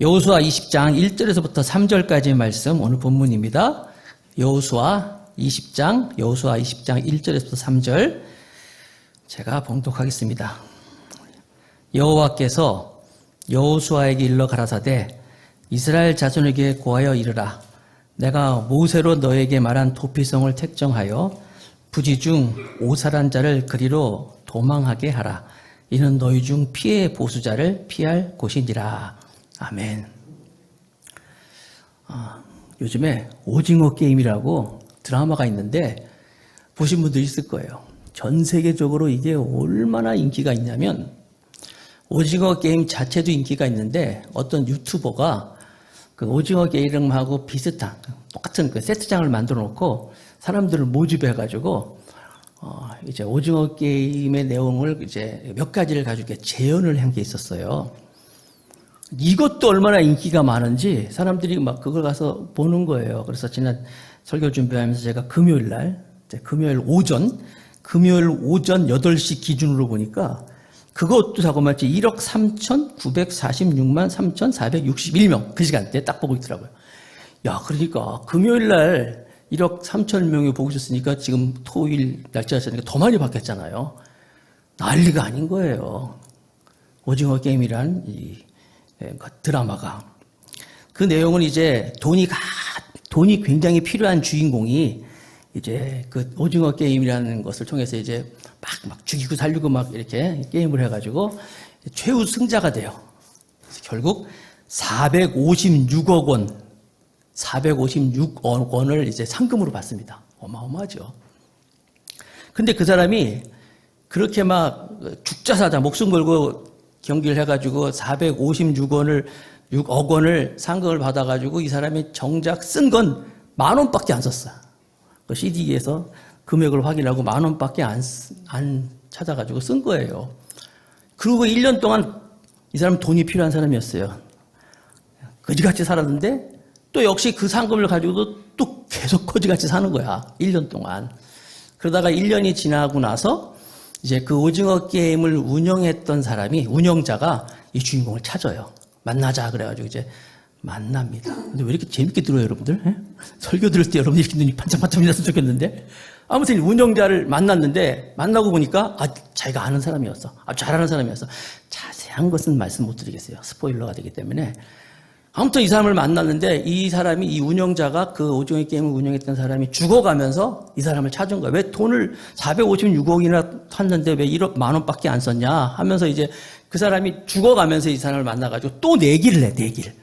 여호수아 20장 1절에서부터 3절까지의 말씀 오늘 본문입니다. 여호수아 20장 1절에서부터 3절 제가 봉독하겠습니다. 여호와께서 여호수아에게 일러 가라사대 이스라엘 자손에게 고하여 이르라. 내가 모세로 너에게 말한 도피성을 택정하여 부지 중 오살한 자를 그리로 도망하게 하라. 이는 너희 중 피해 보수자를 피할 곳이니라. 아멘. 요즘에 오징어 게임이라고 드라마가 있는데 보신 분들 있을 거예요. 전 세계적으로 이게 얼마나 인기가 있냐면 오징어 게임 자체도 인기가 있는데 어떤 유튜버가 그 오징어 게임하고 비슷한 똑같은 그 세트장을 만들어 놓고 사람들을 모집해 가지고 이제 오징어 게임의 내용을 이제 몇 가지를 가지고 재현을 한 게 있었어요. 이것도 얼마나 인기가 많은지 사람들이 막 그걸 가서 보는 거예요. 그래서 지난 설교 준비하면서 제가 금요일 오전 8시 기준으로 보니까 그것도 자그마치 1억 3,946만 3,461명 그 시간대에 딱 보고 있더라고요. 야, 그러니까 금요일 날 1억 3천 명이 보고 있었으니까 지금 토요일 날짜가 있으니까 더 많이 바뀌었잖아요. 난리가 아닌 거예요. 오징어 게임이란 이 드라마가. 그 내용은 이제 돈이 굉장히 필요한 주인공이 이제 그 오징어 게임이라는 것을 통해서 이제 막 죽이고 살리고 막 이렇게 게임을 해가지고 최우승자가 돼요. 결국 456억 원을 이제 상금으로 받습니다. 어마어마하죠. 근데 그 사람이 그렇게 막 죽자사자 목숨 걸고 경기를 해가지고 6억 원을 상금을 받아가지고 이 사람이 정작 쓴 건 10,000원밖에 안 썼어요. 그 CD에서 금액을 확인하고 10,000원밖에 안 찾아가지고 쓴 거예요. 그리고 1년 동안 이 사람은 돈이 필요한 사람이었어요. 거지같이 살았는데 또 역시 그 상금을 가지고도 또 계속 거지같이 사는 거야. 1년 동안. 그러다가 1년이 지나고 나서 이제 그 오징어 게임을 운영자가 이 주인공을 찾아요. 만나자 그래가지고 이제 만납니다. 근데 왜 이렇게 재밌게 들어요, 여러분들? 에? 설교 들을 때 여러분들 이렇게 눈이 반짝반짝 났으면 좋겠는데? 아무튼 운영자를 만났는데 만나고 보니까 자기가 아는 사람이었어. 잘하는 사람이었어. 자세한 것은 말씀 못 드리겠어요. 스포일러가 되기 때문에. 아무튼 이 사람을 만났는데 이 운영자가 그 오징어 게임을 운영했던 사람이 죽어가면서 이 사람을 찾은 거야. 왜 돈을 456억이나 탔는데 왜 1억 10,000원밖에 안 썼냐 하면서 이제 그 사람이 죽어가면서 이 사람을 만나가지고 또 내기를 해, 내기를.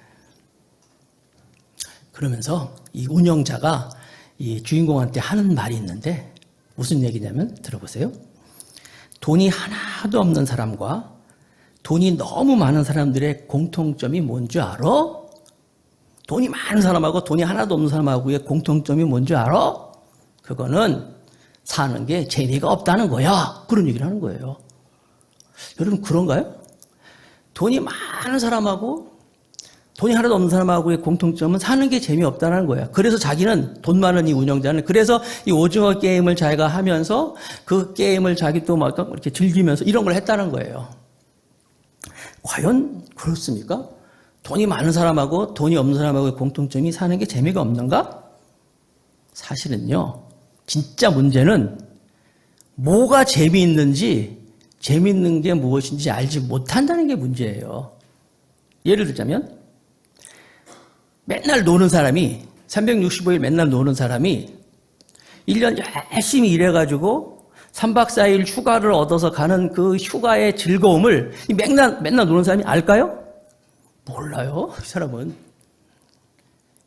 그러면서 이 운영자가 이 주인공한테 하는 말이 있는데 무슨 얘기냐면 들어보세요. 돈이 하나도 없는 사람과 돈이 너무 많은 사람들의 공통점이 뭔지 알아? 돈이 많은 사람하고 돈이 하나도 없는 사람하고의 공통점이 뭔지 알아? 그거는 사는 게 재미가 없다는 거야. 그런 얘기를 하는 거예요. 여러분 그런가요? 돈이 많은 사람하고 돈이 하나도 없는 사람하고의 공통점은 사는 게 재미없다는 거야. 그래서 자기는 돈 많은 이 운영자는 그래서 이 오징어 게임을 자기가 하면서 그 게임을 자기 또 막 이렇게 즐기면서 이런 걸 했다는 거예요. 과연 그렇습니까? 돈이 많은 사람하고 돈이 없는 사람하고의 공통점이 사는 게 재미가 없는가? 사실은요. 진짜 문제는 뭐가 재미있는지 재미있는 게 무엇인지 알지 못한다는 게 문제예요. 예를 들자면 맨날 노는 사람이 365일 맨날 노는 사람이 1년 열심히 일해가지고 3박 4일 휴가를 얻어서 가는 그 휴가의 즐거움을 맨날 노는 사람이 알까요? 몰라요. 이 사람은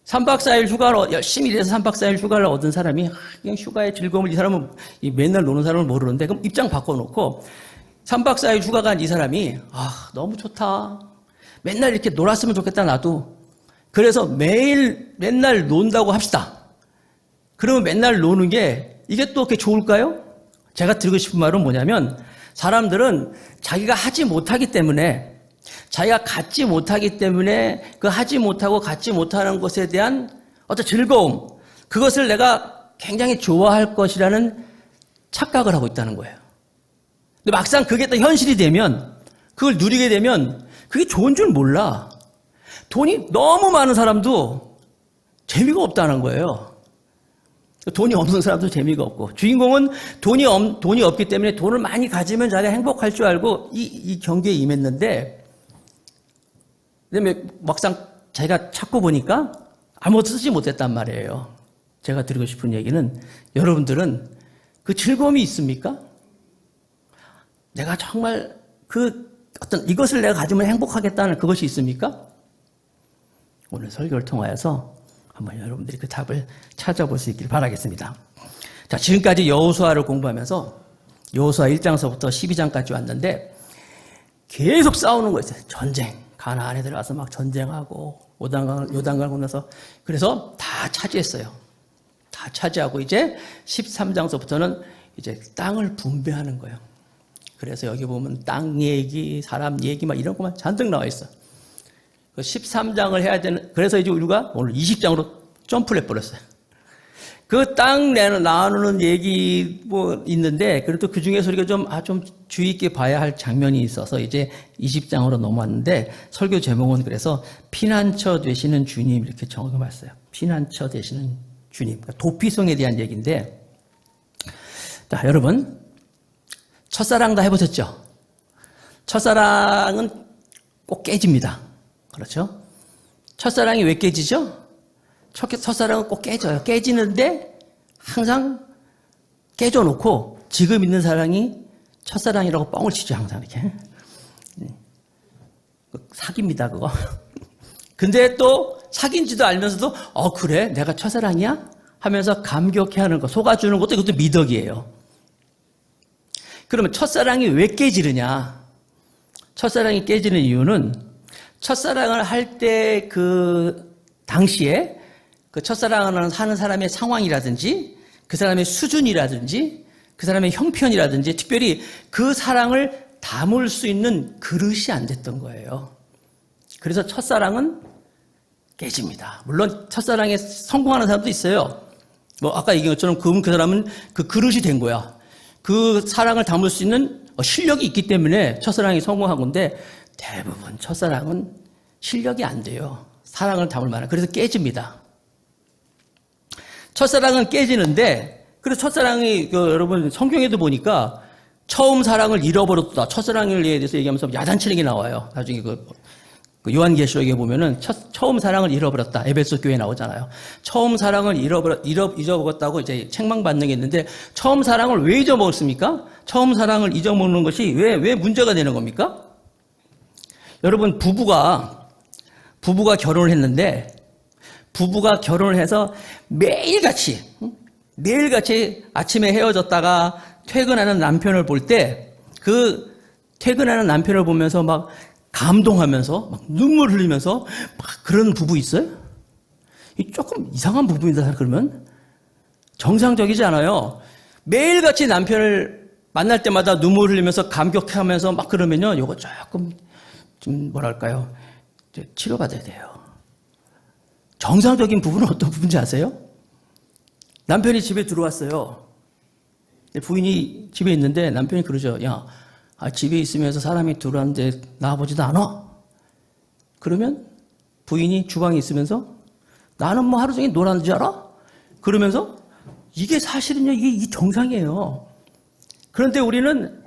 3박 4일 휴가를 열심히 일해서 3박 4일 휴가를 얻은 사람이 그냥 휴가의 즐거움을 이 사람은 맨날 노는 사람을 모르는데 그럼 입장 바꿔놓고 3박 4일 휴가 간 이 사람이 너무 좋다. 맨날 이렇게 놀았으면 좋겠다 나도. 그래서 맨날 논다고 합시다. 그러면 맨날 노는 게 이게 또 그렇게 좋을까요? 제가 드리고 싶은 말은 뭐냐면 사람들은 자기가 하지 못하기 때문에 자기가 갖지 못하기 때문에 그 하지 못하고 갖지 못하는 것에 대한 어떤 즐거움 그것을 내가 굉장히 좋아할 것이라는 착각을 하고 있다는 거예요. 근데 막상 그게 또 현실이 되면 그걸 누리게 되면 그게 좋은 줄 몰라. 돈이 너무 많은 사람도 재미가 없다는 거예요. 돈이 없는 사람도 재미가 없고, 주인공은 돈이 없기 때문에 돈을 많이 가지면 자기가 행복할 줄 알고 이 경기에 임했는데, 그다음에 막상 자기가 찾고 보니까 아무것도 쓰지 못했단 말이에요. 제가 드리고 싶은 얘기는, 여러분들은 그 즐거움이 있습니까? 내가 정말 이것을 내가 가지면 행복하겠다는 그것이 있습니까? 오늘 설교를 통하여서 한번 여러분들이 그 답을 찾아볼 수 있길 바라겠습니다. 자, 지금까지 여호수아를 공부하면서 여호수아 1장서부터 12장까지 왔는데 계속 싸우는 거 있어요. 전쟁. 가나안에 들어가서 막 전쟁하고 요단강을 건너서, 그래서 다 차지했어요. 다 차지하고 이제 13장서부터는 이제 땅을 분배하는 거예요. 그래서 여기 보면 땅 얘기, 사람 얘기 막 이런 것만 잔뜩 나와 있어. 13장을 해야 되는, 그래서 이제 우리가 오늘 20장으로 점프를 해버렸어요. 그 땅 나누는 얘기 뭐 있는데, 그래도 그 중에서 우리가 좀 주의 있게 봐야 할 장면이 있어서 이제 20장으로 넘어왔는데, 설교 제목은 그래서 피난처 되시는 주님 이렇게 적어봤어요. 피난처 되시는 주님. 그러니까 도피성에 대한 얘기인데, 자, 여러분, 첫사랑 다 해보셨죠? 첫사랑은 꼭 깨집니다. 그렇죠? 첫사랑이 왜 깨지죠? 첫사랑은 꼭 깨져요. 깨지는데 항상 깨져놓고 지금 있는 사랑이 첫사랑이라고 뻥을 치죠. 항상 이렇게. 사기입니다, 그거. 근데 또 사귄지도 알면서도 그래? 내가 첫사랑이야? 하면서 감격해하는 거, 속아주는 것도 이것도 미덕이에요. 그러면 첫사랑이 왜 깨지느냐? 첫사랑이 깨지는 이유는 첫사랑을 할 때 그 당시에 그 첫사랑을 하는 사람의 상황이라든지 그 사람의 수준이라든지 그 사람의 형편이라든지 특별히 그 사랑을 담을 수 있는 그릇이 안 됐던 거예요. 그래서 첫사랑은 깨집니다. 물론 첫사랑에 성공하는 사람도 있어요. 뭐 아까 얘기한 것처럼 그 사람은 그 그릇이 된 거야. 그 사랑을 담을 수 있는 실력이 있기 때문에 첫사랑이 성공한 건데, 대부분 첫사랑은 실력이 안 돼요. 사랑을 담을 만한. 그래서 깨집니다. 첫사랑은 깨지는데, 그래서 첫사랑이 여러분 성경에도 보니까 처음 사랑을 잃어버렸다. 첫사랑에 대해서 얘기하면서 야단치는 게 나와요. 나중에 그 요한계시록에 보면은 처음 사랑을 잃어버렸다. 에베소 교회에 나오잖아요. 처음 사랑을 잊어먹었다고 이제 책망받는 게 있는데, 처음 사랑을 왜 잊어먹었습니까? 처음 사랑을 잊어먹는 것이 왜 문제가 되는 겁니까? 여러분, 부부가 결혼을 했는데, 부부가 결혼을 해서 매일같이 아침에 헤어졌다가 퇴근하는 남편을 볼 때, 그 퇴근하는 남편을 보면서 막 감동하면서 막 눈물 흘리면서 막 그런 부부 있어요? 조금 이상한 부부이다 그러면 정상적이지 않아요. 매일같이 남편을 만날 때마다 눈물 흘리면서 감격하면서 막 그러면요, 이거 조금 좀 뭐랄까요, 치료받아야 돼요. 정상적인 부부는 어떤 부부인지 아세요? 남편이 집에 들어왔어요. 부인이 집에 있는데 남편이 그러죠. 야, 집에 있으면서 사람이 들어왔는데 나와보지도 않아? 그러면 부인이 주방에 있으면서 나는 뭐 하루 종일 놀았는 줄 알아? 그러면서 이게 사실은요, 이게 정상이에요. 그런데 우리는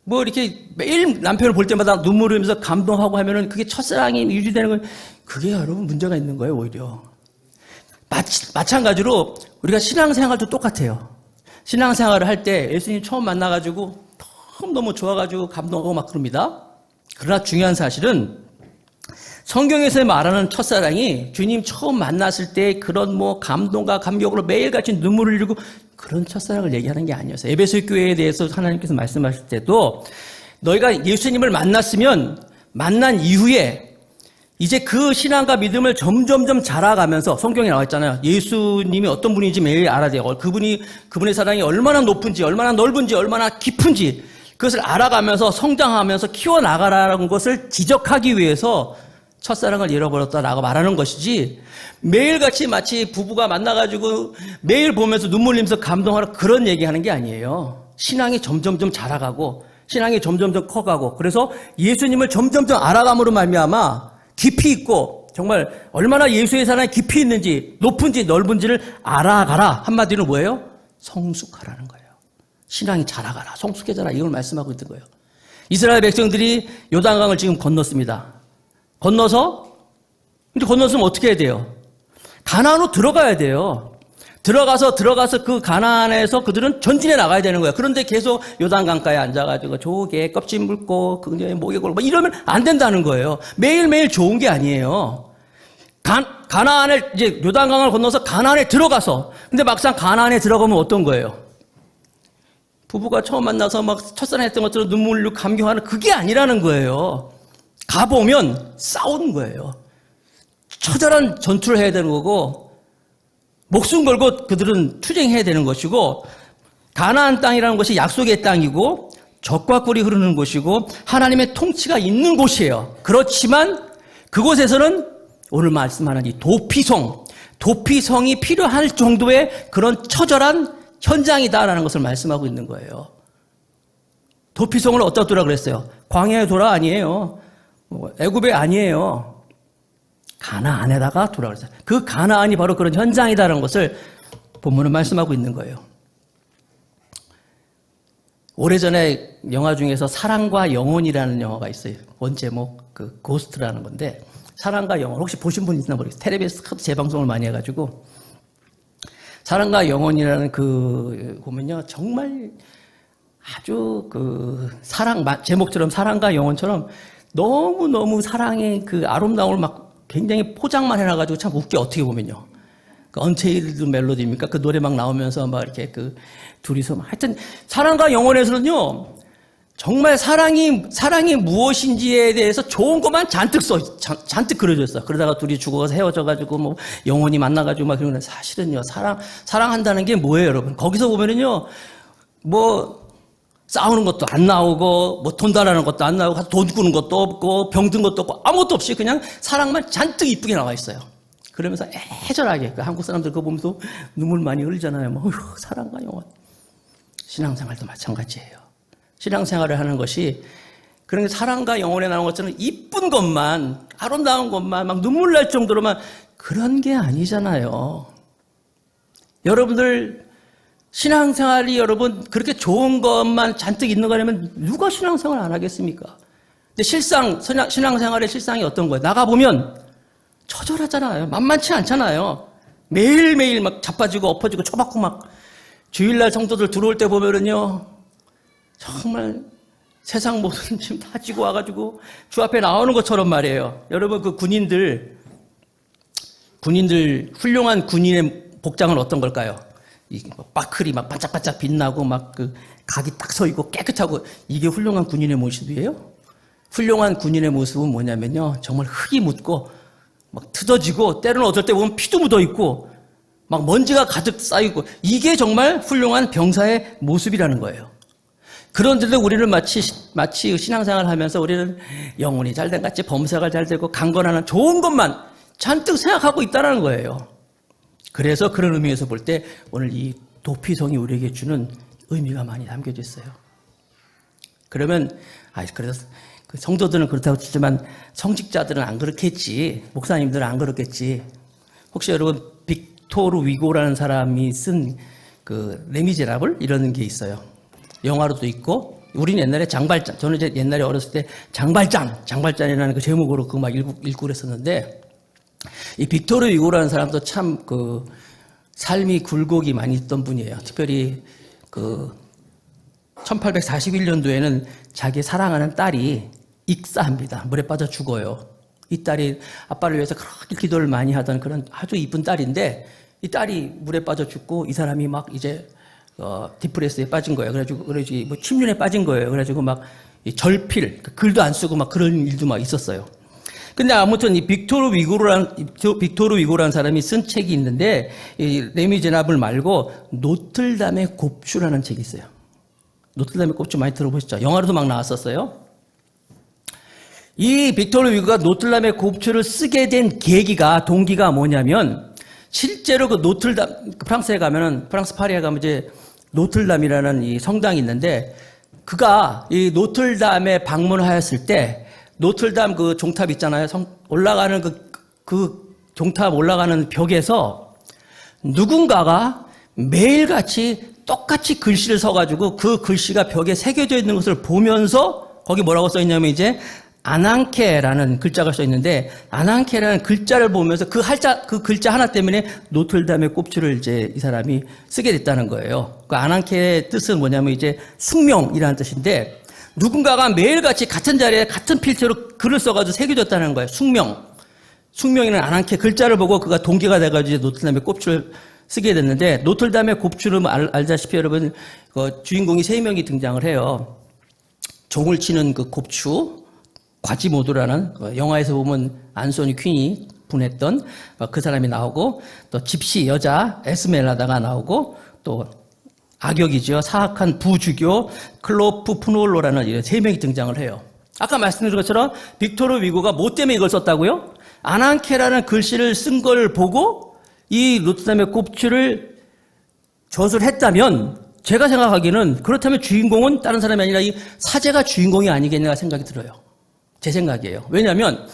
뭐 이렇게 매일 남편을 볼 때마다 눈물 흘리면서 감동하고 하면은 그게 첫사랑이 유지되는 건, 그게 여러분 문제가 있는 거예요, 오히려. 마찬가지로 우리가 신앙생활도 똑같아요. 신앙생활을 할 때 예수님 처음 만나가지고 너무 좋아가지고 감동하고 막 그럽니다. 그러나 중요한 사실은 성경에서 말하는 첫사랑이 주님 처음 만났을 때 그런 뭐 감동과 감격으로 매일같이 눈물을 흘리고 그런 첫사랑을 얘기하는 게 아니었어요. 에베소 교회에 대해서 하나님께서 말씀하실 때도 너희가 예수님을 만났으면 만난 이후에 이제 그 신앙과 믿음을 점점점 자라가면서, 성경에 나와 있잖아요. 예수님이 어떤 분인지 매일 알아야 돼요. 그분의 사랑이 얼마나 높은지, 얼마나 넓은지, 얼마나 깊은지 그것을 알아가면서 성장하면서 키워나가라는 것을 지적하기 위해서 첫사랑을 잃어버렸다라고 말하는 것이지, 매일같이 마치 부부가 만나가지고 매일 보면서 눈물 흘리면서 감동하라 그런 얘기하는 게 아니에요. 신앙이 점점점 자라가고 신앙이 점점점 커가고 그래서 예수님을 점점점 알아감으로 말미암아 깊이 있고 정말 얼마나 예수의 사랑이 깊이 있는지 높은지 넓은지를 알아가라. 한마디로 뭐예요? 성숙하라는 거예요. 신앙이 자라가라. 성숙해져라. 이걸 말씀하고 있는 거예요. 이스라엘 백성들이 요단강을 지금 건넜습니다. 건넜으면 어떻게 해야 돼요? 가나안으로 들어가야 돼요. 들어가서 그 가나안에서 그들은 전진해 나가야 되는 거예요. 그런데 계속 요단강가에 앉아가지고 조개 껍질 물고 그녀의 목에 걸고 이러면 안 된다는 거예요. 매일매일 좋은 게 아니에요. 가나안을 이제 요단강을 건너서 가나안에 들어가서 근데 막상 가나안에 들어가면 어떤 거예요? 부부가 처음 만나서 막 첫사랑했던 것처럼 눈물 흘리고 감격하는 그게 아니라는 거예요. 가보면 싸우는 거예요. 처절한 전투를 해야 되는 거고 목숨 걸고 그들은 투쟁해야 되는 것이고 가나안 땅이라는 것이 약속의 땅이고 젖과 꿀이 흐르는 곳이고 하나님의 통치가 있는 곳이에요. 그렇지만 그곳에서는 오늘 말씀하는 이 도피성이 필요할 정도의 그런 처절한 현장이다라는 것을 말씀하고 있는 거예요. 도피성을 어디다 두라 그랬어요? 광야에 두라 아니에요. 애굽에 아니에요. 가나안에다가 두라 그랬어요. 그 가나안이 바로 그런 현장이다라는 것을 본문은 말씀하고 있는 거예요. 오래전에 영화 중에서 사랑과 영혼이라는 영화가 있어요. 원제목 고스트라는 건데 사랑과 영혼 혹시 보신 분 있나 모르겠어요. 텔레비에서 재방송을 많이 해가지고 사랑과 영혼이라는 보면요 정말 아주 제목처럼 사랑과 영혼처럼 너무너무 사랑의 아름다움을 막 굉장히 포장만 해놔가지고 참 웃겨 어떻게 보면요. 언체일드 멜로디입니까? 그 노래 막 나오면서 막 이렇게 둘이서 하여튼 사랑과 영혼에서는요 정말 사랑이 무엇인지에 대해서 좋은 것만 잔뜩 그려졌어. 그러다가 둘이 죽어서 헤어져가지고 뭐 영혼이 만나가지고 막 그러는데 사실은요 사랑한다는 게 뭐예요, 여러분? 거기서 보면은요 뭐 싸우는 것도 안 나오고 뭐 돈 달라는 것도 안 나오고 돈 꾸는 것도 없고 병든 것도 없고 아무것도 없이 그냥 사랑만 잔뜩 이쁘게 나와 있어요. 그러면서 애절하게 한국 사람들 그거 보면서 눈물 많이 흘리잖아요. 뭐 사랑과 영혼. 신앙생활도 마찬가지예요. 신앙생활을 하는 것이 그런 사랑과 영혼에 나오는 것처럼 이쁜 것만 아름다운 것만 막 눈물 날 정도로만 그런 게 아니잖아요. 여러분들 신앙생활이 여러분 그렇게 좋은 것만 잔뜩 있는 거라면 누가 신앙생활 안 하겠습니까? 근데 신앙생활의 실상이 어떤 거예요? 나가보면 처절하잖아요. 만만치 않잖아요. 매일매일 막 자빠지고 엎어지고 처박고 막 주일날 성도들 들어올 때 보면은요 정말 세상 모든 짐 다 지고 와가지고 주 앞에 나오는 것처럼 말이에요. 여러분 군인들 훌륭한 군인의 복장은 어떤 걸까요? 빠클이 막 반짝반짝 빛나고 막 각이 딱 서 있고 깨끗하고 이게 훌륭한 군인의 모습이에요? 훌륭한 군인의 모습은 뭐냐면요 정말 흙이 묻고 막 트어지고 때로는 어떨 때 보면 피도 묻어 있고 막 먼지가 가득 쌓이고 이게 정말 훌륭한 병사의 모습이라는 거예요. 그런데도 우리는 마치 신앙생활을 하면서 우리는 영혼이 잘된 같이 범사가 잘 되고 강건하는 좋은 것만 잔뜩 생각하고 있다는 거예요. 그래서 그런 의미에서 볼 때 오늘 이 도피성이 우리에게 주는 의미가 많이 담겨져 있어요. 그러면 그래서 성도들은 그렇다고 치지만 성직자들은 안 그렇겠지. 목사님들은 안 그렇겠지. 혹시 여러분 빅토르 위고라는 사람이 쓴 레미제라블 이런 게 있어요. 영화로도 있고 우리는 옛날에 장발장 저는 이제 옛날에 어렸을 때 장발장이라는 그 제목으로 그거 막 읽고 그랬었는데 이 빅토르 위고라는 사람도 참 삶이 굴곡이 많이 있던 분이에요. 특별히 1841년도에는 자기 사랑하는 딸이 익사합니다. 물에 빠져 죽어요. 이 딸이 아빠를 위해서 그렇게 기도를 많이 하던 그런 아주 이쁜 딸인데 이 딸이 물에 빠져 죽고 이 사람이 막 이제 디프레스에 빠진 거예요. 그래가지고 뭐 침륜에 빠진 거예요. 그래가지고 막 절필 글도 안 쓰고 막 그런 일도 막 있었어요. 근데 아무튼 이 빅토르 위고라는 사람이 쓴 책이 있는데 이 레미제라블 말고 노틀담의 곱추라는 책이 있어요. 노틀담의 곱추 많이 들어보셨죠? 영화로도 막 나왔었어요. 이 빅토르 위고가 노틀담의 곱추를 쓰게 된 동기가 뭐냐면 실제로 프랑스에 가면은 프랑스 파리에 가면 이제 노틀담이라는 이 성당이 있는데 그가 이 노틀담에 방문하였을 때 노틀담 그 종탑 있잖아요. 올라가는 그 종탑 올라가는 벽에서 누군가가 매일같이 똑같이 글씨를 써가지고 그 글씨가 벽에 새겨져 있는 것을 보면서 거기 뭐라고 써 있냐면 이제 아난케라는 글자가 써 있는데 아난케라는 글자를 보면서 그 글자 하나 때문에 노틀담의 꼽주를 이제 이 사람이 쓰게 됐다는 거예요. 그 아난케의 뜻은 뭐냐면 이제 숙명이라는 뜻인데 누군가가 매일같이 같은 자리에 같은 필체로 글을 써가지고 새겨졌다는 거예요. 숙명이라는 아난케 글자를 보고 그가 동기가 돼가지고 이제 노틀담의 꼽주를 쓰게 됐는데 노틀담의 꼽주는 알다시피 여러분 그 주인공이 3명이 등장을 해요. 종을 치는 그 꼽주 과지모도라는 영화에서 보면 안소니 퀸이 분했던 그 사람이 나오고 또 집시 여자 에스멜라다가 나오고 또 악역이죠. 사악한 부주교 클로프 푸놀로라는 이런 3명이 등장을 해요. 아까 말씀드린 것처럼 빅토르 위고가 뭐 때문에 이걸 썼다고요? 아난케라는 글씨를 쓴 걸 보고 이 노틀담의 꼽주를 젖을 했다면 제가 생각하기에는 그렇다면 주인공은 다른 사람이 아니라 이 사제가 주인공이 아니겠냐 생각이 들어요. 제 생각이에요. 왜냐하면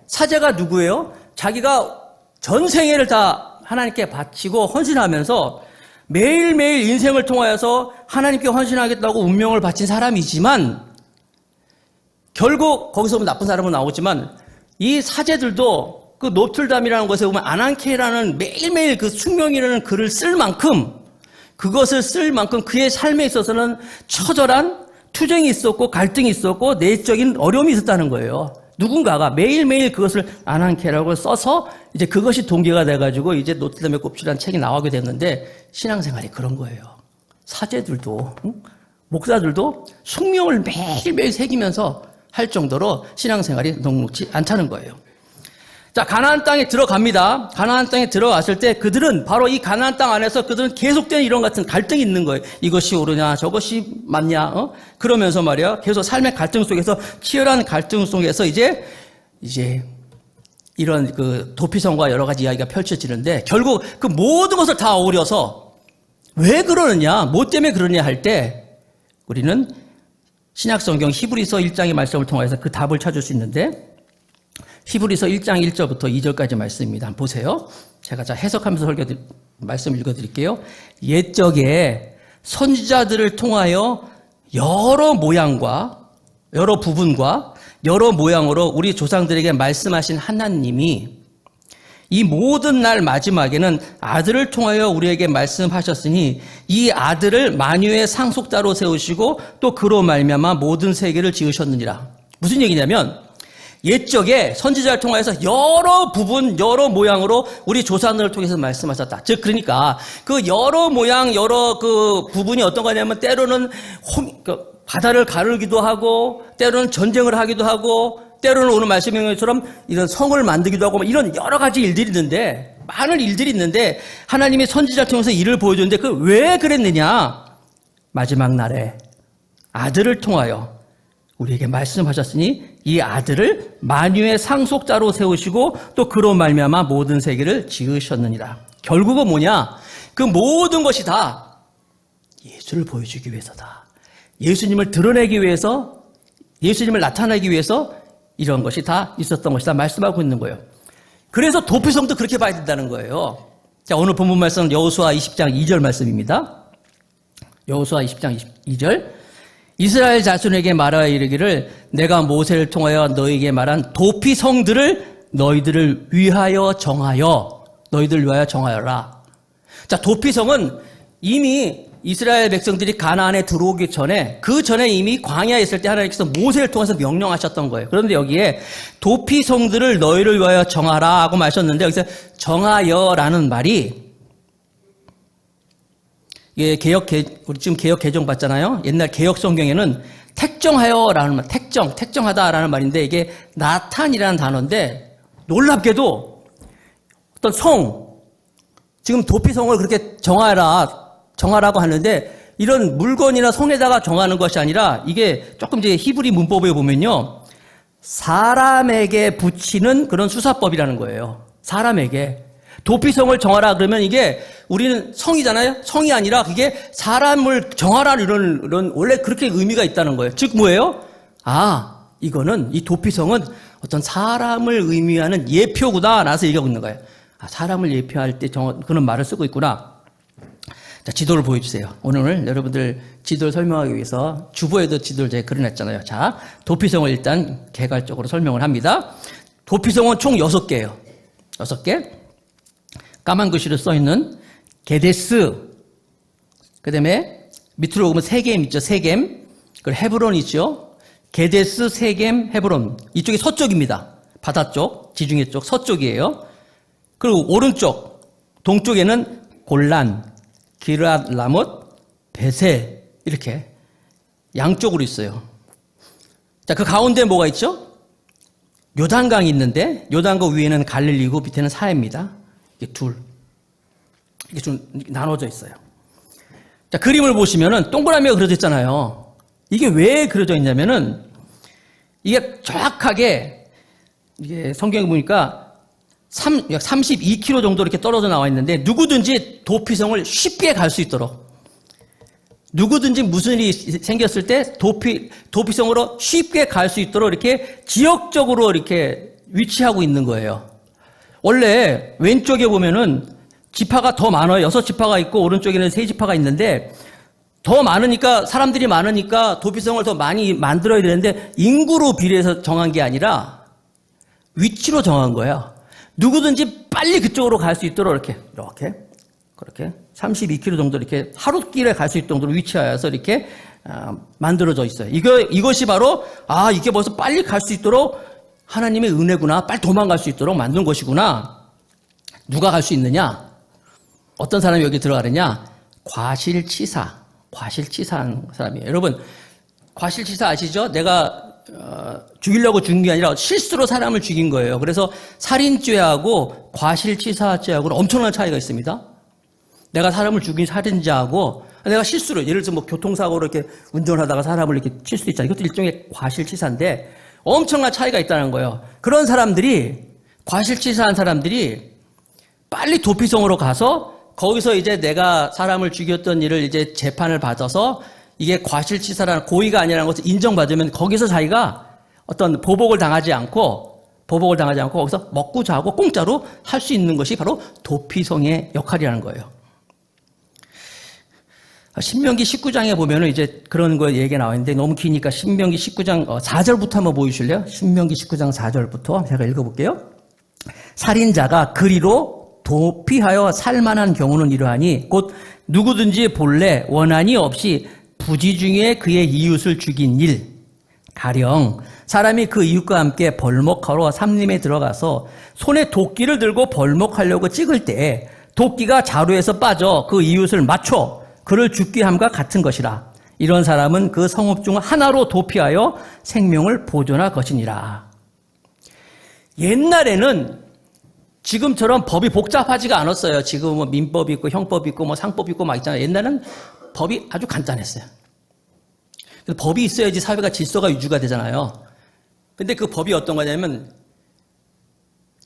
사제가 누구예요? 자기가 전생애를 다 하나님께 바치고 헌신하면서 매일매일 인생을 통하여서 하나님께 헌신하겠다고 운명을 바친 사람이지만 결국 거기서 보면 나쁜 사람은 나오지만 이 사제들도 그 노틀담이라는 곳에 보면 아난케라는 매일매일 그 숙명이라는 글을 쓸 만큼 그것을 쓸 만큼 그의 삶에 있어서는 처절한 투쟁이 있었고 갈등이 있었고 내적인 어려움이 있었다는 거예요. 누군가가 매일매일 그것을 아난케라고 써서 이제 그것이 동기가 돼가지고 이제 노틀담의 꼽주라는 책이 나오게 됐는데 신앙생활이 그런 거예요. 사제들도 목사들도 숙명을 매일매일 새기면서 할 정도로 신앙생활이 녹록지 않다는 거예요. 자, 가나안 땅에 들어갑니다. 가나안 땅에 들어갔을 때 그들은 바로 이 가나안 땅 안에서 그들은 계속된 이런 같은 갈등이 있는 거예요. 이것이 옳으냐, 저것이 맞냐, 그러면서 말이야. 계속 삶의 갈등 속에서 치열한 갈등 속에서 이제 이런 그 도피성과 여러 가지 이야기가 펼쳐지는데 결국 그 모든 것을 다 어우려서 왜 그러느냐, 뭐 때문에 그러냐 할 때 우리는 신약성경 히브리서 1장의 말씀을 통해서 그 답을 찾을 수 있는데 히브리서 1장 1절부터 2절까지 말씀입니다. 한번 보세요. 제가 해석하면서 말씀 읽어드릴게요. 옛적에 선지자들을 통하여 여러 모양과 여러 부분과 여러 모양으로 우리 조상들에게 말씀하신 하나님이 이 모든 날 마지막에는 아들을 통하여 우리에게 말씀하셨으니 이 아들을 만유의 상속자로 세우시고 또 그로 말미암아 모든 세계를 지으셨느니라. 무슨 얘기냐면 옛적에 선지자를 통해서 여러 부분, 여러 모양으로 우리 조상들을 통해서 말씀하셨다. 즉, 그러니까 그 여러 모양, 여러 그 부분이 어떤 거냐면 때로는 바다를 가르기도 하고, 때로는 전쟁을 하기도 하고, 때로는 오늘 말씀인 것처럼 이런 성을 만들기도 하고, 이런 여러 가지 일들이 있는데, 많은 일들이 있는데, 하나님이 선지자를 통해서 일을 보여줬는데, 그 왜 그랬느냐? 마지막 날에 아들을 통하여 우리에게 말씀하셨으니 이 아들을 만유의 상속자로 세우시고 또 그로 말미암아 모든 세계를 지으셨느니라. 결국은 뭐냐? 그 모든 것이 다 예수를 보여주기 위해서다. 예수님을 드러내기 위해서, 예수님을 나타내기 위해서 이런 것이 다 있었던 것이다 말씀하고 있는 거예요. 그래서 도피성도 그렇게 봐야 된다는 거예요. 자, 오늘 본문 말씀은 여호수아 20장 2절 말씀입니다. 여호수아 20장 2절 이스라엘 자손에게 말하여 이르기를 내가 모세를 통하여 너희에게 말한 도피성들을 너희들을 위하여 정하여 너희들 위하여 정하여라. 자, 도피성은 이미 이스라엘 백성들이 가나안에 들어오기 전에 그 전에 이미 광야에 있을 때 하나님께서 모세를 통해서 명령하셨던 거예요. 그런데 여기에 도피성들을 너희를 위하여 정하라 하고 말하셨는데 여기서 정하여라는 말이 예, 우리 지금 개역 개정 봤잖아요. 옛날 개역 성경에는 택정하여라는 말, 택정하다라는 말인데 이게 나탄이라는 단어인데 놀랍게도 어떤 지금 도피성을 그렇게 정하라고 하는데 이런 물건이나 성에다가 정하는 것이 아니라 이게 조금 이제 히브리 문법에 보면요. 사람에게 붙이는 그런 수사법이라는 거예요. 사람에게. 도피성을 정하라 그러면 이게 우리는 성이잖아요. 성이 아니라 그게 사람을 정하라 이런 원래 그렇게 의미가 있다는 거예요. 즉 뭐예요? 이거는 이 도피성은 어떤 사람을 의미하는 예표구나 라서 얘기하고 있는 거예요. 사람을 예표할 때 그런 말을 쓰고 있구나. 자, 지도를 보여주세요. 오늘 여러분들 지도를 설명하기 위해서 주보에도 지도를 제가 그려놨잖아요. 자, 도피성을 일단 개괄적으로 설명을 합니다. 도피성은 총 6개예요. 6개. 까만 글씨로 써있는 게데스, 그 다음에 밑으로 오면 세겜 있죠. 세겜. 그리고 헤브론 있죠. 게데스, 세겜, 헤브론. 이쪽이 서쪽입니다. 바다 쪽, 지중해 쪽 서쪽이에요. 그리고 오른쪽, 동쪽에는 골란, 기르앗 라못, 베셀 이렇게 양쪽으로 있어요. 자, 그 가운데 뭐가 있죠? 요단강이 있는데 요단강 위에는 갈릴리고 밑에는 사해입니다. 이게 이게 좀 나눠져 있어요. 자, 그림을 보시면은 동그라미가 그려져 있잖아요. 이게 왜 그려져 있냐면은 이게 정확하게 이게 성경에 보니까 약 32km 정도 이렇게 떨어져 나와 있는데 누구든지 도피성을 쉽게 갈 수 있도록 누구든지 무슨 일이 생겼을 때 도피성으로 쉽게 갈 수 있도록 이렇게 지역적으로 이렇게 위치하고 있는 거예요. 원래 왼쪽에 보면은 지파가 더 많아요. 6지파가 있고 오른쪽에는 3지파가 있는데 더 많으니까 사람들이 많으니까 도피성을 더 많이 만들어야 되는데 인구로 비례해서 정한 게 아니라 위치로 정한 거예요. 누구든지 빨리 그쪽으로 갈 수 있도록 그렇게 32km 정도 이렇게 하루길에 갈 수 있을 정도로 위치하여서 이렇게 만들어져 있어요. 이것이 바로 이게 벌써 빨리 갈 수 있도록 하나님의 은혜구나. 빨리 도망갈 수 있도록 만든 것이구나. 누가 갈 수 있느냐? 어떤 사람이 여기 들어가느냐? 과실치사한 사람이에요. 여러분, 과실치사 아시죠? 내가 죽이려고 죽인 게 아니라 실수로 사람을 죽인 거예요. 그래서 살인죄하고 과실치사죄하고는 엄청난 차이가 있습니다. 내가 사람을 죽인 살인자하고 내가 실수로 예를 들어서 뭐 교통사고로 이렇게 운전하다가 사람을 이렇게 칠 수도 있잖아요. 이것도 일종의 과실치사인데 엄청난 차이가 있다는 거예요. 그런 사람들이 과실치사한 사람들이 빨리 도피성으로 가서 거기서 이제 내가 사람을 죽였던 일을 이제 재판을 받아서 이게 과실치사라는 고의가 아니라는 것을 인정받으면 거기서 자기가 어떤 보복을 당하지 않고 거기서 먹고 자고 공짜로 할 수 있는 것이 바로 도피성의 역할이라는 거예요. 신명기 19장에 보면은 이제 그런 거 얘기가 나와 있는데 너무 기니까 신명기 19장 4절부터 한번 보여주실래요? 신명기 19장 4절부터 제가 읽어볼게요. 살인자가 그리로 도피하여 살만한 경우는 이러하니 곧 누구든지 본래 원한이 없이 부지 중에 그의 이웃을 죽인 일, 가령 사람이 그 이웃과 함께 벌목하러 삼림에 들어가서 손에 도끼를 들고 벌목하려고 찍을 때에 도끼가 자루에서 빠져 그 이웃을 맞춰 그를 죽게 함과 같은 것이라. 이런 사람은 그 성읍 중 하나로 도피하여 생명을 보존할 것이니라. 옛날에는 지금처럼 법이 복잡하지가 않았어요. 지금 뭐 민법이 있고 형법이 있고 뭐 상법이 있고 막 있잖아요. 옛날에는 법이 아주 간단했어요. 법이 있어야지 사회가 질서가 유지가 되잖아요. 근데 그 법이 어떤 거냐면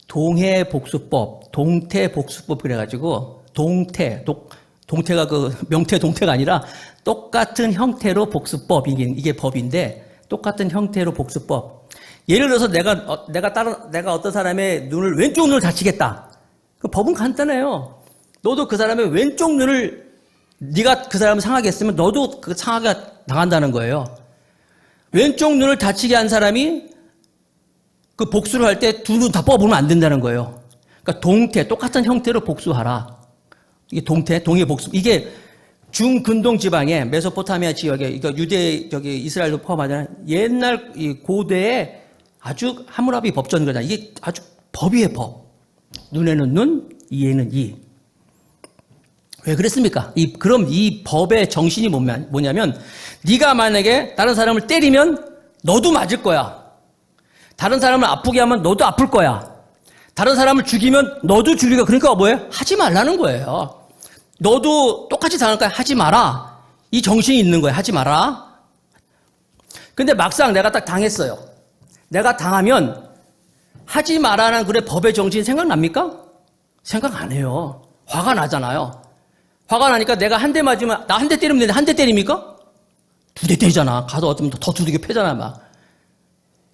동해복수법, 동태복수법 그래가지고 동태가 그 명태 동태가 아니라 똑같은 형태로 복수법 이게 법인데 똑같은 형태로 복수법. 예를 들어서 내가 어떤 사람의 왼쪽 눈을 다치겠다. 그 법은 간단해요. 너도 그 사람의 왼쪽 눈을 네가 그 사람을 상하게 했으면 너도 그 상하게 당한다는 거예요. 왼쪽 눈을 다치게 한 사람이 그 복수를 할 때 두 눈 다 뽑으면 안 된다는 거예요. 그러니까 똑같은 형태로 복수하라. 이게 동해 복수. 이게 중근동 지방에 메소포타미아 지역에, 그러니까 유대, 이스라엘도 포함하잖아요. 옛날 이 고대에 아주 하무라비 법전 거잖아요. 이게 아주 법이에요, 법. 눈에는 눈, 이에는 이. 왜 그랬습니까? 그럼 이 법의 정신이 뭐냐면, 네가 만약에 다른 사람을 때리면 너도 맞을 거야. 다른 사람을 아프게 하면 너도 아플 거야. 다른 사람을 죽이면 너도 죽일 거야. 그러니까 뭐예요? 하지 말라는 거예요. 너도 똑같이 당할 거야. 하지 마라. 이 정신이 있는 거예요. 하지 마라. 근데 막상 내가 딱 당했어요. 내가 당하면 하지 마라는 그래 법의 정신이 생각납니까? 생각 안 해요. 화가 나잖아요. 화가 나니까 내가 한 대 맞으면, 나 한 대 때리면 되는데 한 대 때립니까? 2대 때리잖아. 가서 어쩌면 더 두들겨 패잖아, 막.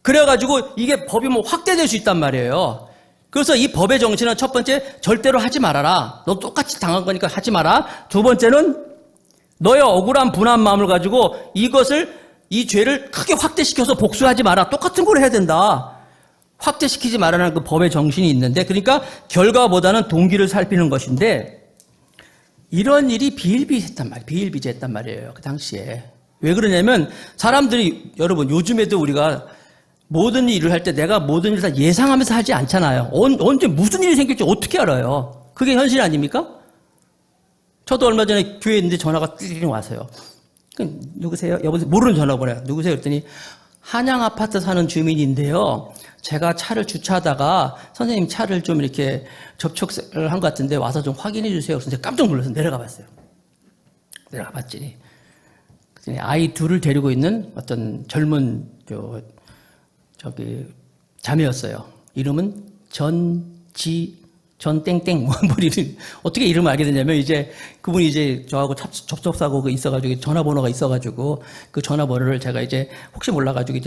그래가지고 이게 법이 뭐 확대될 수 있단 말이에요. 그래서 이 법의 정신은 첫 번째, 절대로 하지 말아라. 너 똑같이 당한 거니까 하지 마라. 두 번째는 너의 억울한 분한 마음을 가지고 이 죄를 크게 확대시켜서 복수하지 마라. 똑같은 걸 해야 된다. 확대시키지 말라는 그 법의 정신이 있는데, 그러니까 결과보다는 동기를 살피는 것인데, 이런 일이 비일비재했단 말이에요. 그 당시에. 왜 그러냐면, 사람들이, 여러분, 요즘에도 우리가 모든 일을 할 때 내가 모든 일을 다 예상하면서 하지 않잖아요. 언제 무슨 일이 생길지 어떻게 알아요? 그게 현실 아닙니까? 저도 얼마 전에 교회에 있는데 전화가 띠링 와서요. 누구세요? 여보세요? 모르는 전화 보내요. 누구세요? 그랬더니 한양 아파트 사는 주민인데요. 제가 차를 주차하다가 선생님 차를 좀 이렇게 접촉을 한 것 같은데 와서 좀 확인해 주세요. 그래서 제가 깜짝 놀라서 내려가 봤어요. 내려가 봤더니 아이 둘을 데리고 있는 어떤 젊은 자매였어요. 이름은 전땡땡, 어떻게 이름을 알게 됐냐면, 그분이 저하고 접촉사고가 있어가지고, 전화번호가 있어가지고, 그 전화번호를 제가 혹시 몰라가지고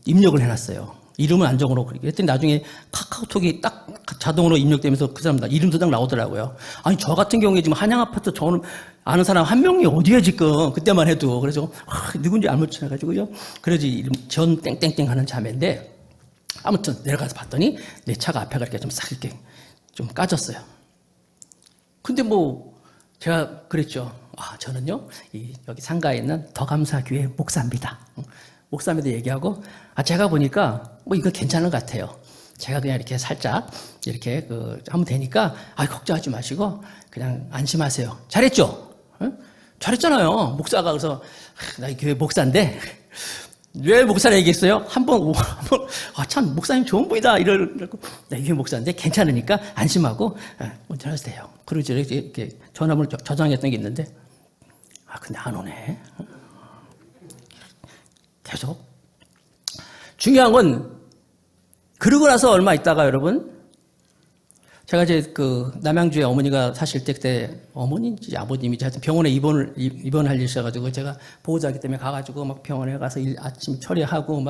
입력을 해놨어요. 이름은 안 적어놓고. 그랬더니 나중에 카카오톡이 딱 자동으로 입력되면서 그 사람 이름도 딱 나오더라고요. 아니, 저 같은 경우에 지금 한양아파트 저는 아는 사람 한 명이 어디에 지금, 그때만 해도. 그래서, 누군지 안 묻혀가지고요. 그래서 이름, 전땡땡땡 하는 자매인데, 아무튼 내려가서 봤더니 내 차가 앞에가 이렇게 좀 싹 이렇게 좀 까졌어요. 근데 제가 그랬죠. 저는요, 여기 상가에 있는 더감사교회 목사입니다. 목사님도 얘기하고, 제가 보니까 이거 괜찮은 것 같아요. 제가 그냥 이렇게 살짝 이렇게 하면 되니까, 걱정하지 마시고 그냥 안심하세요. 잘했죠? 응? 잘했잖아요. 목사가 그래서, 나 이 교회 목사인데, 왜 목사를 얘기했어요? 참, 목사님 좋은 분이다. 이러고, 나 이게 목사인데 괜찮으니까 안심하고, 먼저 하셔도 돼요. 그리고 이렇게 전화번호 저장했던 게 있는데, 근데 안 오네. 계속. 중요한 건, 그러고 나서 얼마 있다가 여러분, 제가 남양주에 어머니가 사실 때 그때 어머니인지 아버님인지 하여튼 병원에 입원할 일이 있어가지고 제가 보호자기 때문에 가가지고 막 병원에 가서 아침 처리하고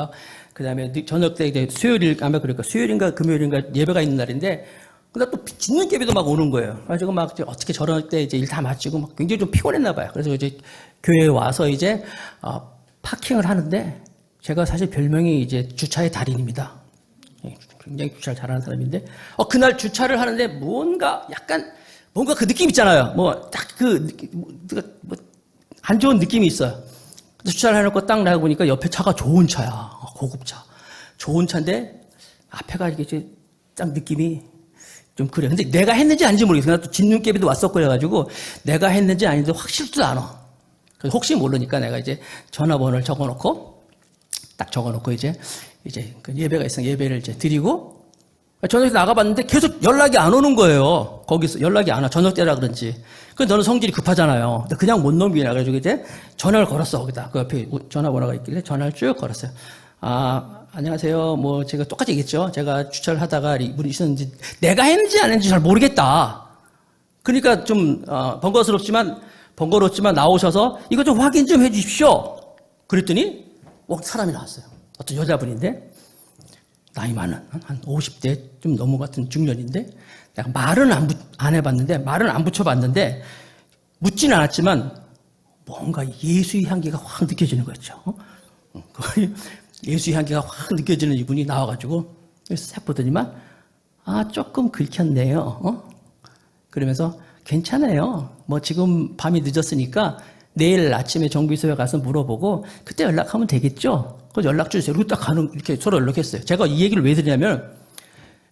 그 다음에 저녁 때 수요일인가 금요일인가 예배가 있는 날인데 근데 또 짖는개비도 막 오는 거예요. 그래가지고 어떻게 저럴 때 일 다 마치고 굉장히 좀 피곤했나 봐요. 그래서 교회에 와서 파킹을 하는데 제가 사실 별명이 주차의 달인입니다. 굉장히 주차를 잘하는 사람인데, 그날 주차를 하는데 뭔가 그 느낌 있잖아요. 안 좋은 느낌이 있어요. 그래서 주차를 해놓고 딱 나가보니까 옆에 차가 좋은 차야. 고급차. 좋은 차인데, 앞에가 딱 느낌이 좀 그래. 근데 내가 했는지 아닌지 모르겠어요. 나 또 진눈깨비도 왔었고 그래가지고, 내가 했는지 아닌지 확실히도 않아. 그래서 혹시 모르니까 내가 전화번호를 적어놓고, 그 예배가 있으면 예배를 드리고, 저녁에 나가봤는데 계속 연락이 안 오는 거예요. 거기서 연락이 안 와. 저녁 때라 그런지. 그래서 너는 성질이 급하잖아요. 근데 그냥 못 넘기나. 그래가지고 전화를 걸었어, 거기다. 그 옆에 전화번호가 있길래 전화를 쭉 걸었어요. 안녕하세요. 제가 똑같이 얘기했죠. 제가 주차를 하다가 이분이 있었는지, 내가 했는지 안 했는지 잘 모르겠다. 그러니까 좀, 번거롭지만 나오셔서 이거 좀 확인 좀 해 주십시오. 그랬더니, 사람이 나왔어요. 어떤 여자분인데, 나이 많은, 한 50대 좀 넘은 것 같은 중년인데, 내가 말은 안 해봤는데, 말은 안 붙여봤는데, 묻지는 않았지만, 뭔가 예수의 향기가 확 느껴지는 거였죠. 예수의 향기가 확 느껴지는 이분이 나와가지고, 싹 보더니만, 조금 긁혔네요. 그러면서, 괜찮아요. 지금 밤이 늦었으니까, 내일 아침에 정비소에 가서 물어보고 그때 연락하면 되겠죠? 그래서 연락 주세요. 그리고 딱 이렇게 서로 연락했어요. 제가 이 얘기를 왜 드리냐면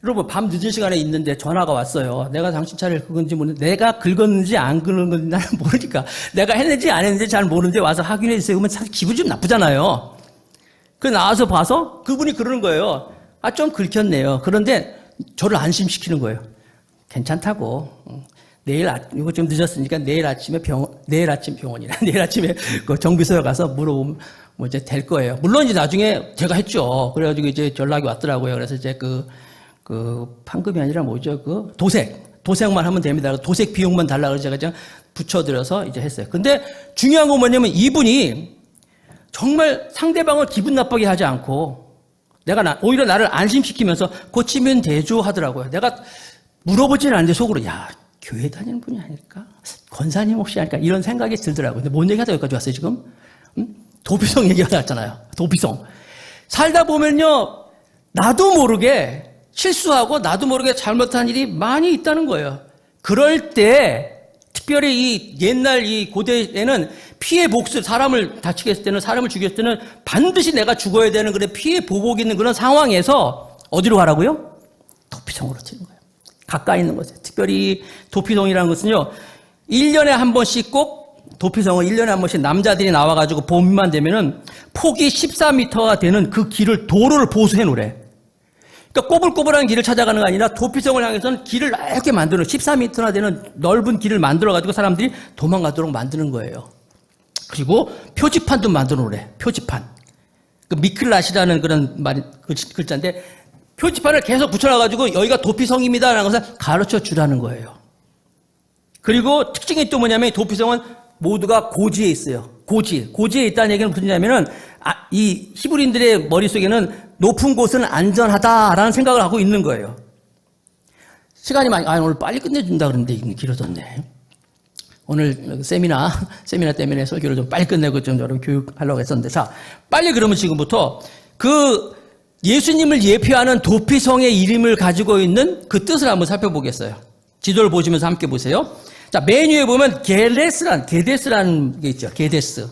여러분 밤 늦은 시간에 있는데 전화가 왔어요. 내가 당신 차를 긁은지 모르는데 내가 긁었는지 안 긁었는지 나는 모르니까 내가 했는지 안 했는지 잘 모르는데 와서 확인해 주세요. 그러면 사실 기분이 좀 나쁘잖아요. 그래서 나와서 봐서 그분이 그러는 거예요. 좀 긁혔네요. 그런데 저를 안심시키는 거예요. 괜찮다고. 이거 좀 늦었으니까 내일 아침에 내일 아침에 그 정비소에 가서 물어보면 될 거예요. 물론 나중에 제가 했죠. 그래가지고 연락이 왔더라고요. 그래서 그 판금이 아니라 도색 도색만 하면 됩니다. 도색 비용만 달라고 해서 제가 그냥 붙여드려서 이제 했어요. 근데 중요한 건 뭐냐면 이분이 정말 상대방을 기분 나쁘게 하지 않고 오히려 나를 안심시키면서 고치면 되죠 하더라고요. 내가 물어보지는 않는데 속으로 야, 교회 다니는 분이 아닐까? 권사님 혹시 아닐까? 이런 생각이 들더라고요. 근데 뭔 얘기하다 여기까지 왔어요 지금? 도피성 얘기하다 왔잖아요. 도피성. 살다 보면요. 나도 모르게 실수하고 나도 모르게 잘못한 일이 많이 있다는 거예요. 그럴 때 특별히 이 옛날 이 고대에는 피해 복수, 사람을 다치게 했을 때는, 사람을 죽였을 때는 반드시 내가 죽어야 되는 그런 피해 보복이 있는 그런 상황에서 어디로 가라고요? 도피성으로 튀는 거예요. 가까이 있는 거죠. 특별히 도피성이라는 것은요, 1년에 한 번씩 꼭 도피성은 1년에 한 번씩 남자들이 나와가지고 봄만 되면은 폭이 14m가 되는 그 길을, 도로를 보수해 놓으래. 그러니까 꼬불꼬불한 길을 찾아가는 거 아니라 도피성을 향해서는 길을 넓게 만드는 14m나 되는 넓은 길을 만들어가지고 사람들이 도망가도록 만드는 거예요. 그리고 표지판도 만들어 놓으래. 표지판. 그 미클랏이라는 그런 말, 글자인데 표지판을 계속 붙여놔가지고 여기가 도피성입니다라는 것을 가르쳐 주라는 거예요. 그리고 특징이 또 뭐냐면 도피성은 모두가 고지에 있어요. 고지에 있다는 얘기는 무슨 얘기냐면은 이 히브리인들의 머릿속에는 높은 곳은 안전하다라는 생각을 하고 있는 거예요. 시간이 많이, 오늘 빨리 끝내준다 그러는데 길어졌네. 오늘 세미나 때문에 설교를 좀 빨리 끝내고 좀 여러분 교육하려고 했었는데, 자, 빨리 그러면 지금부터 그 예수님을 예표하는 도피성의 이름을 가지고 있는 그 뜻을 한번 살펴보겠어요. 지도를 보시면서 함께 보세요. 자, 맨 위에 보면 게데스라는 게 있죠. 게데스.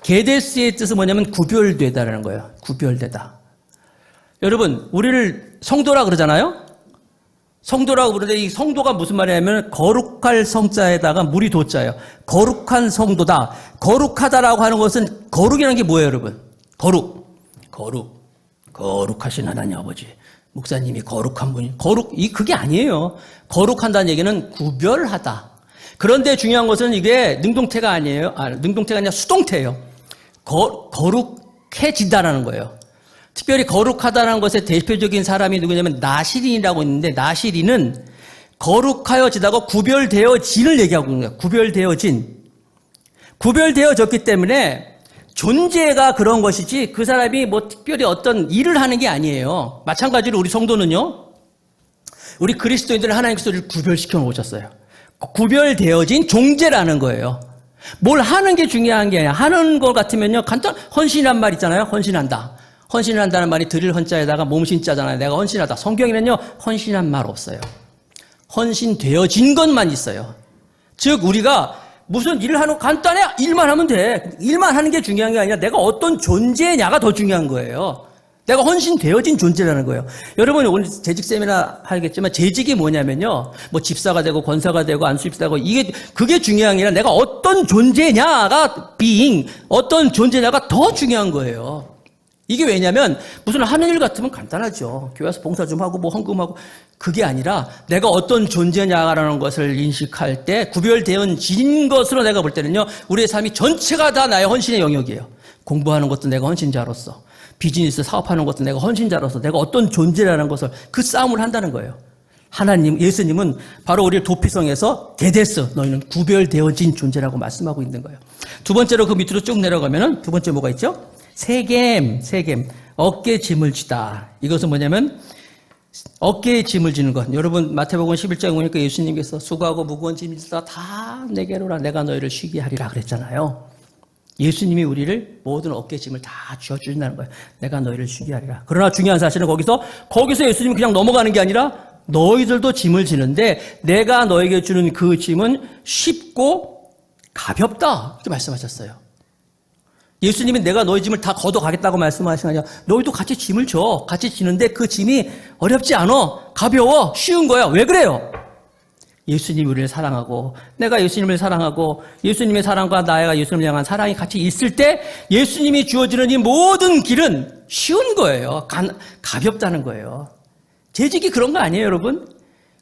게데스의 뜻은 뭐냐면 구별되다라는 거예요. 구별되다. 여러분, 우리를 성도라 그러잖아요? 성도라고 부르는데 이 성도가 무슨 말이냐면 거룩할 성자에다가 물이 도자예요. 거룩한 성도다. 거룩하다라고 하는 것은 거룩이라는 게 뭐예요, 여러분? 거룩하신 하나님 아버지. 목사님이 거룩한 분이 그게 아니에요. 거룩한다는 얘기는 구별하다. 그런데 중요한 것은 이게 능동태가 아니에요. 능동태가 아니라 수동태예요. 거룩해진다라는 거예요. 특별히 거룩하다는 것의 대표적인 사람이 누구냐면 나시린이라고 있는데, 나시린은 거룩하여지다가 구별되어진을 얘기하고 있는 거예요. 구별되어졌기 때문에 존재가 그런 것이지 그 사람이 뭐 특별히 어떤 일을 하는 게 아니에요. 마찬가지로 우리 성도는요, 우리 그리스도인들은 하나님께서 우리를 구별시켜 놓으셨어요. 구별되어진 존재라는 거예요. 뭘 하는 게 중요한 게 아니라, 하는 것 같으면요, 헌신이란 말 있잖아요. 헌신을 한다는 말이 드릴 헌자에다가 몸신자잖아요. 내가 헌신하다. 성경에는요, 헌신한 말 없어요. 헌신되어진 것만 있어요. 즉, 우리가 무슨 일을 하는 거 간단해. 일만 하면 돼. 일만 하는 게 중요한 게 아니라 내가 어떤 존재냐가 더 중요한 거예요. 내가 헌신되어진 존재라는 거예요. 여러분, 오늘 재직 세미나 하겠지만 재직이 뭐냐면요, 뭐 집사가 되고 권사가 되고 안수집사가 되고 그게 중요한 게 아니라 내가 어떤 존재냐가 어떤 존재냐가 더 중요한 거예요. 이게 왜냐면 무슨 하는 일 같으면 간단하죠. 교회 와서 봉사 좀 하고 뭐 헌금하고, 그게 아니라 내가 어떤 존재냐라는 것을 인식할 때 구별되어진 것으로 내가 볼 때는요, 우리의 삶이 전체가 다 나의 헌신의 영역이에요. 공부하는 것도 내가 헌신자로서, 비즈니스 사업하는 것도 내가 헌신자로서 내가 어떤 존재라는 것을 그 싸움을 한다는 거예요. 예수님은 바로 우리를 도피성에서 게데스, 너희는 구별되어진 존재라고 말씀하고 있는 거예요. 두 번째로 그 밑으로 쭉 내려가면은 두 번째 뭐가 있죠? 세겜. 어깨에 짐을 지다. 이것은 뭐냐면 어깨에 짐을 지는 것. 여러분, 마태복음 11장에 보니까 예수님께서 수고하고 무거운 짐을 지다 다 내게로 오라. 내가 너희를 쉬게 하리라 그랬잖아요. 예수님이 우리를 모든 어깨에 짐을 다 쥐어주신다는 거예요. 내가 너희를 쉬게 하리라. 그러나 중요한 사실은 거기서 예수님이 그냥 넘어가는 게 아니라 너희들도 짐을 지는데 내가 너에게 주는 그 짐은 쉽고 가볍다. 이렇게 말씀하셨어요. 예수님이 내가 너희 짐을 다 걷어가겠다고 말씀하신 게 아니라 너희도 같이 짐을 져. 같이 지는데 그 짐이 어렵지 않아. 가벼워. 쉬운 거야. 왜 그래요? 예수님이 우리를 사랑하고 내가 예수님을 사랑하고 예수님의 사랑과 나가 예수님을 향한 사랑이 같이 있을 때 예수님이 주어지는 이 모든 길은 쉬운 거예요. 가볍다는 거예요. 재직이 그런 거 아니에요, 여러분?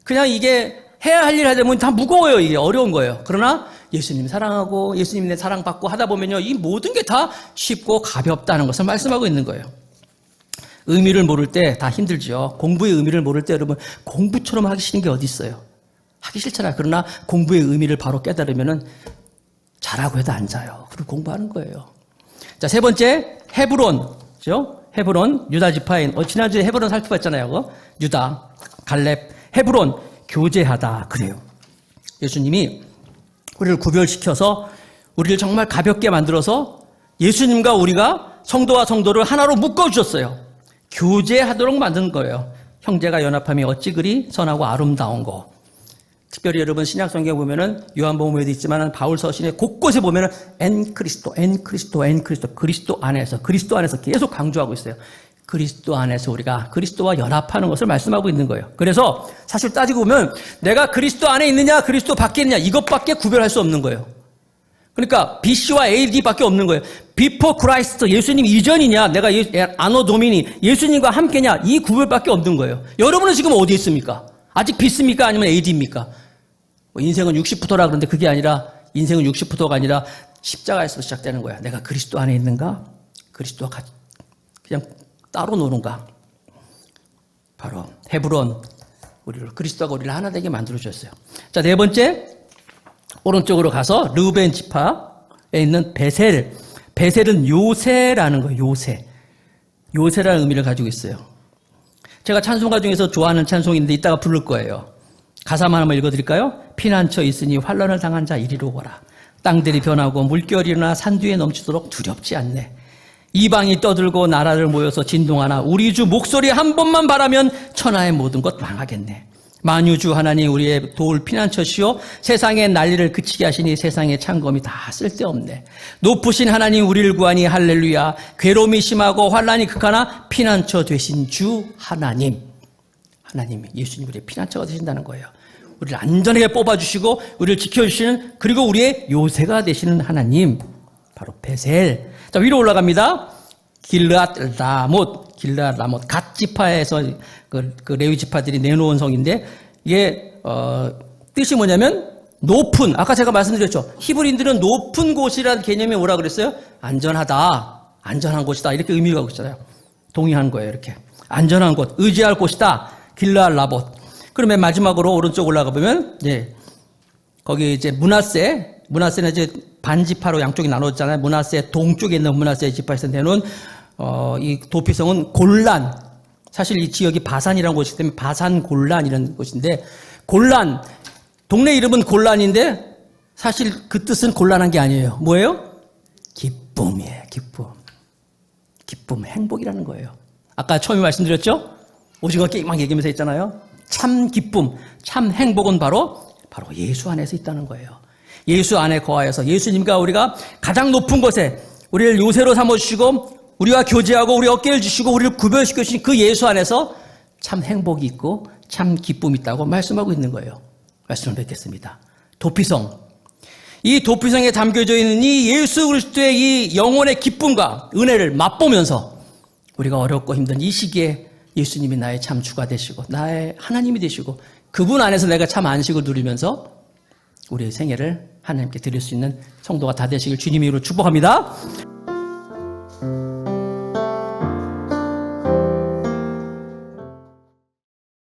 그냥 이게 해야 할 일 하다 보면 다 무거워요. 이게 어려운 거예요. 그러나 예수님 사랑하고 예수님 내 사랑받고 하다 보면요, 이 모든 게 다 쉽고 가볍다는 것을 말씀하고 있는 거예요. 의미를 모를 때 다 힘들죠. 공부의 의미를 모를 때 여러분, 공부처럼 하기 싫은 게 어디 있어요? 하기 싫잖아요. 그러나 공부의 의미를 바로 깨달으면은 자라고 해도 안 자요. 그리고 공부하는 거예요. 자, 세 번째, 헤브론죠. 헤브론, 유다 지파인. 지난주에 헤브론 살펴봤잖아요. 그거? 유다, 갈렙, 헤브론, 교제하다. 그래요. 예수님이 우리를 구별시켜서 우리를 정말 가볍게 만들어서 예수님과 우리가 성도와 성도를 하나로 묶어주셨어요. 교제하도록 만든 거예요. 형제가 연합함이 어찌 그리 선하고 아름다운 거. 특별히 여러분 신약성경에 보면은 요한복음에도 있지만 바울 서신에 곳곳에 보면은 엔 그리스도 그리스도 안에서 계속 강조하고 있어요. 그리스도 안에서 우리가 그리스도와 연합하는 것을 말씀하고 있는 거예요. 그래서 사실 따지고 보면 내가 그리스도 안에 있느냐 그리스도 밖에 있느냐 이것밖에 구별할 수 없는 거예요. 그러니까 BC와 AD밖에 없는 거예요. Before Christ, 예수님 이전이냐 내가 아노 도미니 예수님과 함께냐 이 구별밖에 없는 거예요. 여러분은 지금 어디 있습니까? 아직 B입니까? 아니면 AD입니까? 인생은 60부터라 그러는데 그게 아니라 인생은 60부터가 아니라 십자가에서 시작되는 거야. 내가 그리스도 안에 있는가? 그리스도와 같이 그냥 따로 노는가? 바로 헤브론 그리스도가 우리를 하나 되게 만들어 주셨어요. 자, 네 번째 오른쪽으로 가서 르우벤 지파에 있는 베셀. 베셀은 요새라는 거예요. 요새라는 의미를 가지고 있어요. 제가 찬송가 중에서 좋아하는 찬송인데 이따가 부를 거예요. 가사만 한번 읽어드릴까요? 피난처 있으니 환난을 당한 자 이리로 오라. 땅들이 변하고 물결이 일어나 산 뒤에 넘치도록 두렵지 않네. 이방이 떠들고 나라를 모여서 진동하나 우리 주 목소리 한 번만 바라면 천하의 모든 것 망하겠네. 만유주 하나님 우리의 도울 피난처시오. 세상의 난리를 그치게 하시니 세상의 창검이 다 쓸데없네. 높으신 하나님 우리를 구하니 할렐루야. 괴로움이 심하고 환난이 극하나 피난처 되신 주 하나님이 예수님 우리의 피난처가 되신다는 거예요. 우리를 안전하게 뽑아주시고 우리를 지켜주시는 그리고 우리의 요새가 되시는 하나님 바로 베셀. 자, 위로 올라갑니다. 길르앗 라못 갓 지파에서 그 레위 지파들이 내놓은 성인데 이게 뜻이 뭐냐면 높은, 아까 제가 말씀드렸죠. 히브리인들은 높은 곳이라는 개념이 뭐라 그랬어요? 안전한 곳이다 이렇게 의미를 갖고 있잖아요. 동의하는 거예요. 이렇게 안전한 곳, 의지할 곳이다. 길르앗 라못. 그러면 마지막으로 오른쪽 올라가 보면 거기 이제 문하세는 이제 반지파로 양쪽이 나눠졌잖아요. 문하세 동쪽에 있는 문하세 지파에서 내놓은 이 도피성은 골란. 사실 이 지역이 바산이라는 곳이기 때문에 바산 골란이라는 곳인데 골란 동네 이름은 골란인데 사실 그 뜻은 곤란한 게 아니에요. 뭐예요? 기쁨이에요. 기쁨, 행복이라는 거예요. 아까 처음에 말씀드렸죠? 오징어 게임만 얘기하면서 했잖아요. 참 기쁨, 참 행복은 바로 예수 안에서 있다는 거예요. 예수 안에 거하여서 예수님과 우리가 가장 높은 곳에 우리를 요새로 삼아주시고 우리와 교제하고 우리 어깨를 주시고 우리를 구별시켜 주신 그 예수 안에서 참 행복이 있고 참 기쁨이 있다고 말씀하고 있는 거예요. 말씀을 뵙겠습니다. 도피성. 이 도피성에 담겨져 있는 이 예수 그리스도의 이 영혼의 기쁨과 은혜를 맛보면서 우리가 어렵고 힘든 이 시기에 예수님이 나의 참 주가 되시고 나의 하나님이 되시고 그분 안에서 내가 참 안식을 누리면서 우리의 생애를 하나님께 드릴 수 있는 성도가 다 되시길 주님의 이름으로 축복합니다.